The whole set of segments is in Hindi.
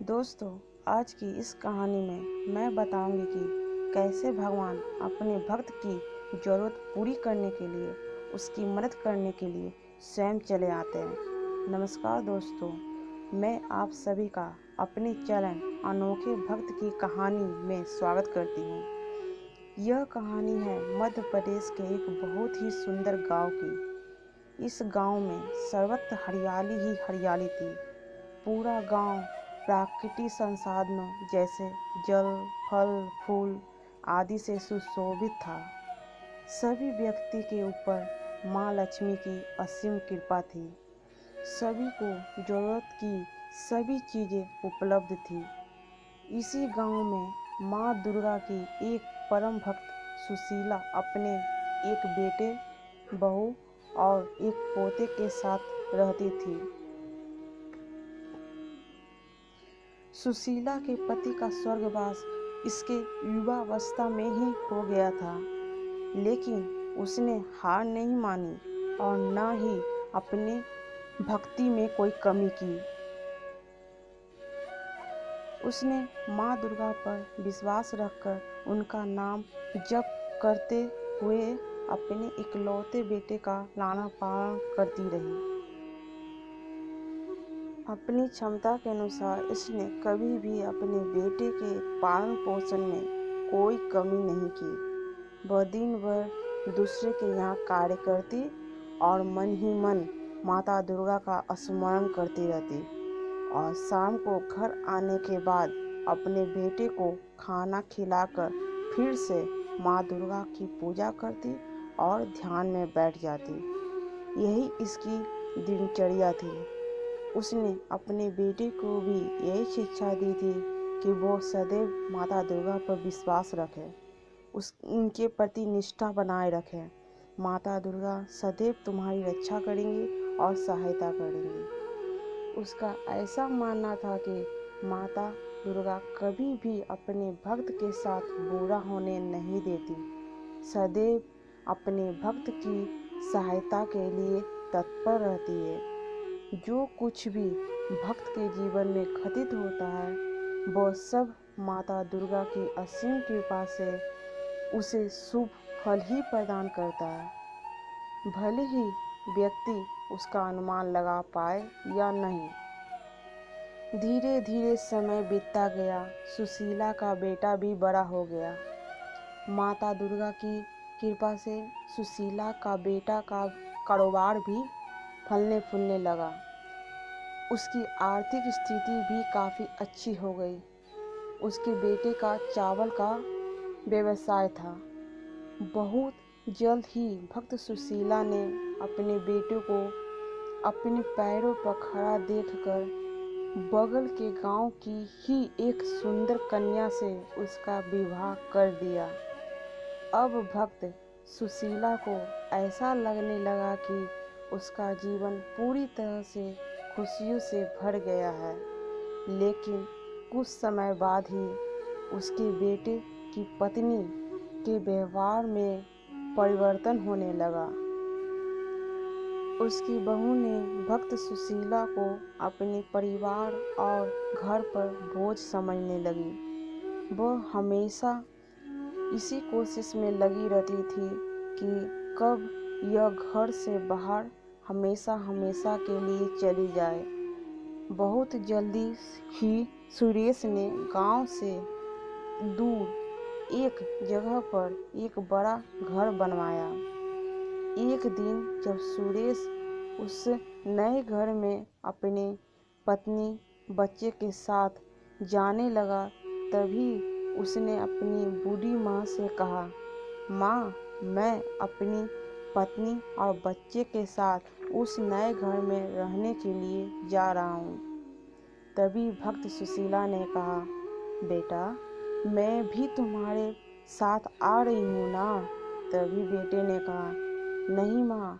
दोस्तों, आज की इस कहानी में मैं बताऊंगी कि कैसे भगवान अपने भक्त की ज़रूरत पूरी करने के लिए, उसकी मदद करने के लिए स्वयं चले आते हैं। नमस्कार दोस्तों, मैं आप सभी का अपने चैनल अनोखे भक्त की कहानी में स्वागत करती हूँ। यह कहानी है मध्य प्रदेश के एक बहुत ही सुंदर गांव की। इस गांव में सर्वत्र हरियाली ही हरियाली थी। पूरा गांव प्राकृतिक संसाधनों जैसे जल, फल, फूल आदि से सुशोभित था। सभी व्यक्ति के ऊपर माँ लक्ष्मी की असीम कृपा थी। सभी को जरूरत की सभी चीजें उपलब्ध थी। इसी गांव में माँ दुर्गा की एक परम भक्त सुशीला अपने एक बेटे, बहू और एक पोते के साथ रहती थी। सुशीला के पति का स्वर्गवास इसके युवावस्था में ही हो गया था, लेकिन उसने हार नहीं मानी और न ही अपने भक्ति में कोई कमी की। उसने माँ दुर्गा पर विश्वास रखकर उनका नाम जप करते हुए अपने इकलौते बेटे का लालन पालन करती रही। अपनी क्षमता के अनुसार इसने कभी भी अपने बेटे के पालन पोषण में कोई कमी नहीं की। वह दिन भर दूसरे के यहाँ कार्य करती और मन ही मन माता दुर्गा का स्मरण करती रहती और शाम को घर आने के बाद अपने बेटे को खाना खिलाकर फिर से माँ दुर्गा की पूजा करती और ध्यान में बैठ जाती। यही इसकी दिनचर्या थी। उसने अपने बेटे को भी यही शिक्षा दी थी कि वो सदैव माता दुर्गा पर विश्वास रखे, उनके प्रति निष्ठा बनाए रखे। माता दुर्गा सदैव तुम्हारी रक्षा करेंगी और सहायता करेंगी। उसका ऐसा मानना था कि माता दुर्गा कभी भी अपने भक्त के साथ बुरा होने नहीं देती, सदैव अपने भक्त की सहायता के लिए तत्पर रहती है। जो कुछ भी भक्त के जीवन में घटित होता है, वह सब माता दुर्गा की असीम कृपा से उसे शुभ फल ही प्रदान करता है, भले ही व्यक्ति उसका अनुमान लगा पाए या नहीं। धीरे धीरे समय बीतता गया। सुशीला का बेटा भी बड़ा हो गया। माता दुर्गा की कृपा से सुशीला का बेटा का कारोबार भी फलने फूलने लगा। उसकी आर्थिक स्थिति भी काफ़ी अच्छी हो गई। उसके बेटे का चावल का व्यवसाय था। बहुत जल्द ही भक्त सुशीला ने अपने बेटे को अपने पैरों पर खड़ा देखकर बगल के गांव की ही एक सुंदर कन्या से उसका विवाह कर दिया। अब भक्त सुशीला को ऐसा लगने लगा कि उसका जीवन पूरी तरह से खुशियों से भर गया है। लेकिन कुछ समय बाद ही उसके बेटे की पत्नी के व्यवहार में परिवर्तन होने लगा। उसकी बहू ने भक्त सुशीला को अपने परिवार और घर पर बोझ समझने लगी। वह हमेशा इसी कोशिश में लगी रहती थी कि कब यह घर से बाहर हमेशा हमेशा के लिए चली जाए। बहुत जल्दी ही सुरेश ने गांव से दूर एक जगह पर एक बड़ा घर बनवाया। एक दिन जब सुरेश उस नए घर में अपने पत्नी बच्चे के साथ जाने लगा, तभी उसने अपनी बूढ़ी माँ से कहा, माँ, मैं अपनी पत्नी और बच्चे के साथ उस नए घर में रहने के लिए जा रहा हूँ। तभी भक्त सुशीला ने कहा, बेटा, मैं भी तुम्हारे साथ आ रही हूँ ना। तभी बेटे ने कहा, नहीं माँ,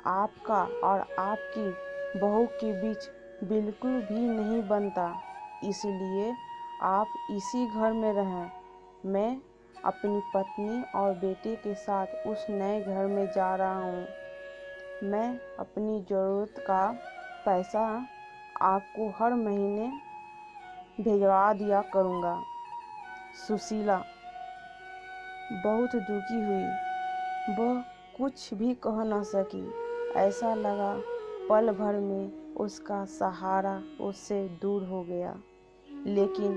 आपका और आपकी बहू के बीच बिल्कुल भी नहीं बनता, इसलिए आप इसी घर में रहें। मैं अपनी पत्नी और बेटे के साथ उस नए घर में जा रहा हूँ। मैं अपनी ज़रूरत का पैसा आपको हर महीने भिजवा दिया करूँगा। सुशीला बहुत दुखी हुई। वह कुछ भी कह न सकी। ऐसा लगा पल भर में उसका सहारा उससे दूर हो गया। लेकिन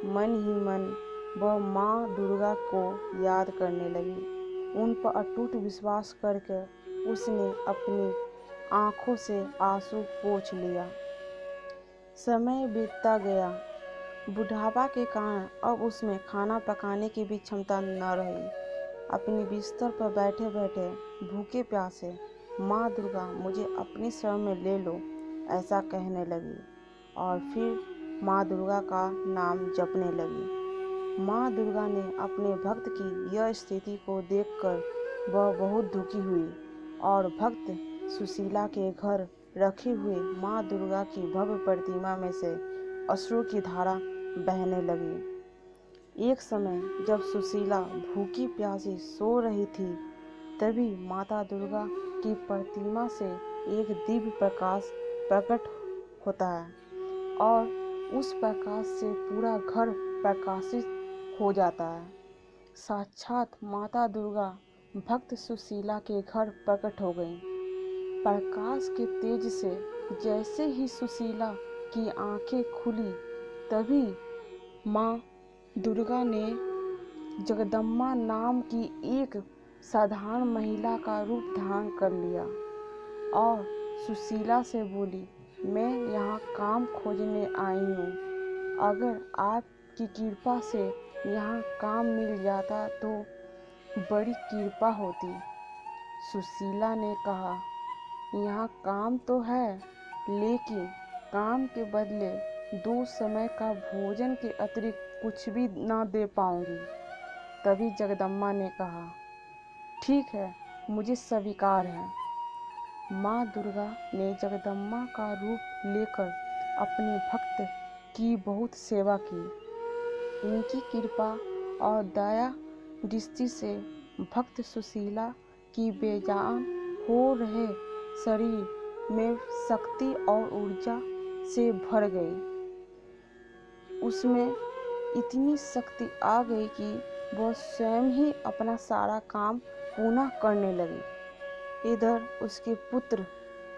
मन ही मन वह माँ दुर्गा को याद करने लगी। उन पर अटूट विश्वास करके उसने अपनी आँखों से आंसू पोंछ लिया। समय बीतता गया। बुढ़ापा के कारण अब उसमें खाना पकाने की भी क्षमता न रही। अपने बिस्तर पर बैठे बैठे भूखे प्यासे माँ दुर्गा मुझे अपनी शरण में ले लो, ऐसा कहने लगी और फिर माँ दुर्गा का नाम जपने लगी। माँ दुर्गा ने अपने भक्त की यह स्थिति को देखकर वह बहुत दुखी हुई और भक्त सुशीला के घर रखे हुए माँ दुर्गा की भव्य प्रतिमा में से अश्रु की धारा बहने लगी। एक समय जब सुशीला भूखी प्यासी सो रही थी, तभी माता दुर्गा की प्रतिमा से एक दिव्य प्रकाश प्रकट होता है और उस प्रकाश से पूरा घर प्रकाशित हो जाता है। साक्षात माता दुर्गा भक्त सुशीला के घर प्रकट हो गई। प्रकाश के तेज से जैसे ही सुशीला की आंखें खुली, तभी माँ दुर्गा ने जगदम्बा नाम की एक साधारण महिला का रूप धारण कर लिया और सुशीला से बोली, मैं यहाँ काम खोजने आई हूँ। अगर आपकी कृपा से यहाँ काम मिल जाता तो बड़ी कृपा होती। सुशीला ने कहा, यहाँ काम तो है, लेकिन काम के बदले 2 समय का भोजन के अतिरिक्त कुछ भी ना दे पाऊंगी। तभी जगदम्बा ने कहा, ठीक है, मुझे स्वीकार है। माँ दुर्गा ने जगदम्बा का रूप लेकर अपने भक्त की बहुत सेवा की। उनकी कृपा और दया दृष्टि से भक्त सुशीला की बेजान हो रहे शरीर में शक्ति और ऊर्जा से भर गई। उसमें इतनी शक्ति आ गई कि वह स्वयं ही अपना सारा काम पुनः करने लगी। इधर उसके पुत्र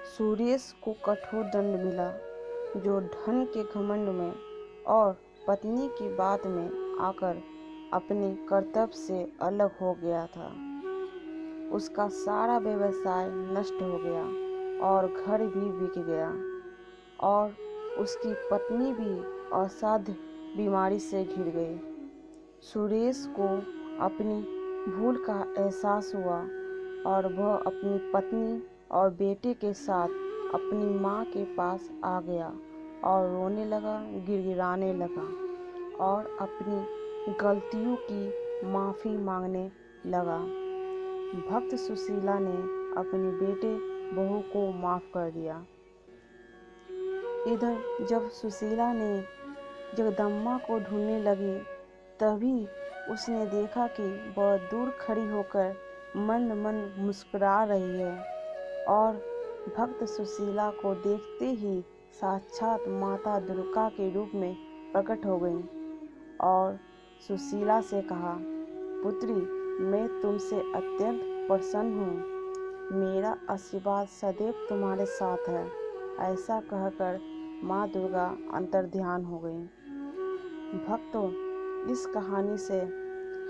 सुरेश को कठोर दंड मिला, जो धन के घमंड में और पत्नी की बात में आकर अपने कर्तव्य से अलग हो गया था। उसका सारा व्यवसाय नष्ट हो गया और घर भी बिक गया और उसकी पत्नी भी असाध्य बीमारी से घिर गई। सुरेश को अपनी भूल का एहसास हुआ और वह अपनी पत्नी और बेटे के साथ अपनी माँ के पास आ गया और रोने लगा, गिड़गिड़ाने लगा और अपनी गलतियों की माफ़ी मांगने लगा। भक्त सुशीला ने अपने बेटे बहू को माफ़ कर दिया। इधर जब सुशीला ने जगदम्बा को ढूंढने लगी, तभी उसने देखा कि वह दूर खड़ी होकर मंद मंद मुस्कुरा रही है और भक्त सुशीला को देखते ही साक्षात माता दुर्गा के रूप में प्रकट हो गई और सुशीला से कहा, पुत्री, मैं तुमसे अत्यंत प्रसन्न हूँ। मेरा आशीर्वाद सदैव तुम्हारे साथ है। ऐसा कहकर माँ दुर्गा अंतर्ध्यान हो गई। भक्तों, इस कहानी से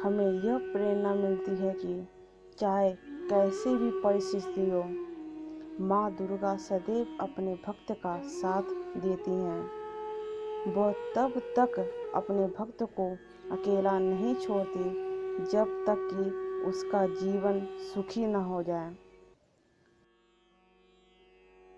हमें यह प्रेरणा मिलती है कि चाहे कैसी भी परिस्थिति हो, माँ दुर्गा सदैव अपने भक्त का साथ देती हैं। वह तब तक अपने भक्त को अकेला नहीं छोड़ती जब तक कि उसका जीवन सुखी न हो जाए।